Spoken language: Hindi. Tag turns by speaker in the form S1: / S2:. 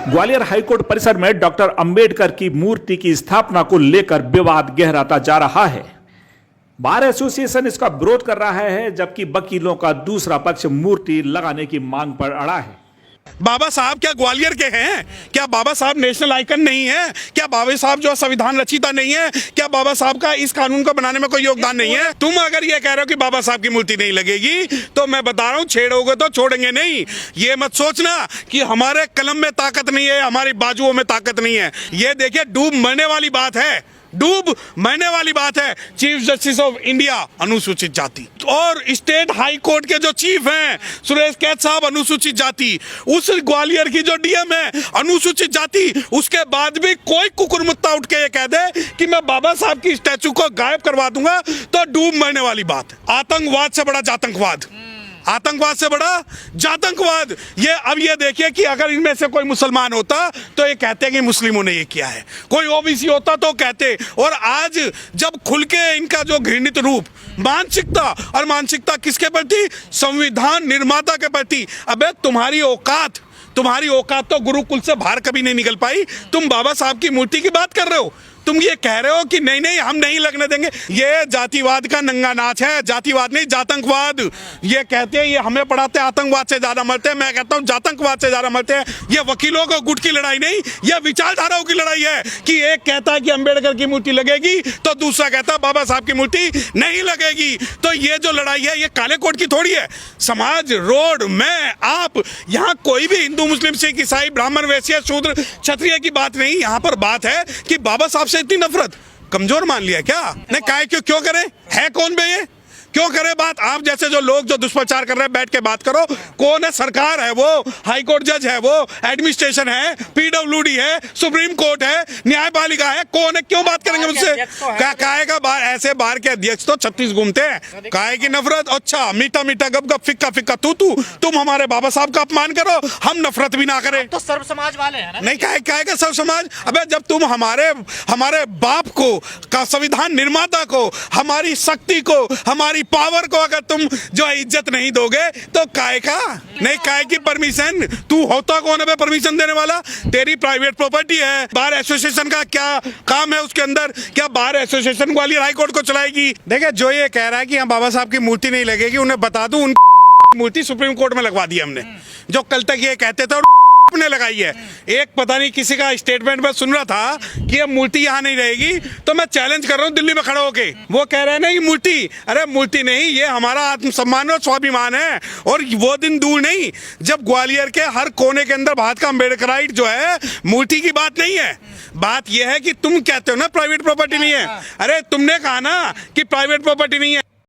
S1: ग्वालियर हाईकोर्ट परिसर में डॉक्टर अंबेडकर की मूर्ति की स्थापना को लेकर विवाद गहराता जा रहा है। बार एसोसिएशन इसका विरोध कर रहा है, जबकि वकीलों का दूसरा पक्ष मूर्ति लगाने की मांग पर अड़ा है।
S2: बाबा साहब क्या ग्वालियर के हैं? क्या बाबा साहब नेशनल आइकन नहीं है? क्या बाबा साहब जो संविधान रचिता नहीं है? क्या बाबा साहब का इस कानून को बनाने में कोई योगदान नहीं है? तुम अगर ये कह रहे हो कि बाबा साहब की मूर्ति नहीं लगेगी, तो मैं बता रहा हूं, छेड़ोगे तो छोड़ेंगे नहीं। ये मत सोचना कि हमारे कलम में ताकत नहीं है, हमारी बाजुओं में ताकत नहीं है। ये देखिए, डूब मरने वाली बात है, डूब मरने वाली बात है। चीफ जस्टिस ऑफ इंडिया अनुसूचित जाति और स्टेट हाई कोर्ट के जो चीफ हैं सुरेश कैथ साहब अनुसूचित जाति, उस ग्वालियर की जो डीएम है अनुसूचित जाति, उसके बाद भी कोई कुकुरमुत्ता उठ के ये कह दे कि मैं बाबा साहब की स्टैचू को गायब करवा दूंगा, तो डूब मरने वाली बात। आतंकवाद से बड़ा जातंकवाद, आतंकवाद से बड़ा जातंकवाद। ये अब ये देखिए कि अगर इनमें से कोई मुसलमान होता तो ये कहते कि मुस्लिमों ने ये किया है, कोई ओबीसी होता तो कहते। और आज जब खुल के इनका जो घृणित रूप मानसिकता किसके प्रति? संविधान निर्माता के प्रति। अबे तुम्हारी औकात तो गुरुकुल से बाहर कभी नहीं निकल पाई। तुम बाबा साहब की मूर्ति की बात कर रहे हो, तुम ये कह रहे हो कि नहीं हम नहीं लगने देंगे। ये जातिवाद का नंगा नाच है, जातिवाद नहीं जातंकवाद। ये कहते हैं, ये हमें पढ़ाते हैं आतंकवाद से ज्यादा मरते हैं, मैं कहता हूं जातंकवाद से ज्यादा मरते हैं। ये वकीलों को गुट की लड़ाई नहीं, ये विचारधाराओं की लड़ाई है कि एक कहता है कि अंबेडकर की मूर्ति लगेगी तो दूसरा कहता है बाबा साहब की मूर्ति नहीं लगेगी। तो ये जो लड़ाई है, ये काले कोट की थोड़ी है। समाज, रोड, मैं, आप, यहाँ कोई भी हिंदू, मुस्लिम, सिख, ईसाई, ब्राह्मण, वैश्य, शूद्र, क्षत्रिय की बात नहीं। यहाँ पर बात है कि बाबा साहब से इतनी नफरत कमजोर मान लिया क्या? नहीं, काहे क्यों करे? है कौन बे ये? क्यों करे बात? आप जैसे जो लोग जो दुष्प्रचार कर रहे हैं, बैठ के बात करो। कौन है? सरकार है, वो हाई कोर्ट जज है, वो एडमिनिस्ट्रेशन है, पीडब्ल्यूडी है, सुप्रीम कोर्ट है, न्यायपालिका है। कौन है? क्यों बात करेंगे मुझसे? क्या काहे का बार ऐसे बार के अध्यक्ष तो 36 घूमते हैं। काहे की नफरत? अच्छा, मीठा मीठा गप गप, फिक्का फिक्का तू तुम हमारे बाबा साहब का अपमान करो, हम नफरत भी ना करें।
S3: तो सर्व समाज वाले हैं ना?
S2: नहीं, काहे का सर्व समाज? अबे जब तुम हमारे बाप को, का संविधान निर्माता को, हमारी शक्ति को, हमारी पावर को अगर तुम जो इज्जत नहीं दोगे, तो काहे का? नहीं, काहे की परमिशन? तू होता कौन है परमिशन देने वाला? तेरी प्राइवेट प्रॉपर्टी है। बार एसोसिएशन का क्या काम है उसके अंदर? क्या bar association Gwalior high court को चलाएगी? देखिए, जो ये कह रहा है कि यहाँ बाबा साहब की मूर्ति नहीं लगेगी, उन्हें बता दूं, उनकी मूर्ति सुप्रीम कोर्ट में लगवा दी हमने। जो कल तक ये कहते थे ने लगाई है। एक पता नहीं किसी का स्टेटमेंट में सुन रहा था कि ये मूर्ति यहाँ नहीं रहेगी, तो मैं चैलेंज कर रहा हूँ दिल्ली में खड़ा होके। वो कह रहे हैं ना कि मूर्ति, अरे मूर्ति नहीं, ये हमारा आत्मसम्मान और स्वाभिमान है। और वो दिन दूर नहीं जब ग्वालियर के हर कोने के अंदर भारत का अम्बेडकराइट जो है, मूर्ति की बात नहीं है। बात यह है कि तुम कहते हो ना प्राइवेट प्रॉपर्टी नहीं है। अरे तुमने कहा ना कि प्राइवेट प्रॉपर्टी नहीं है।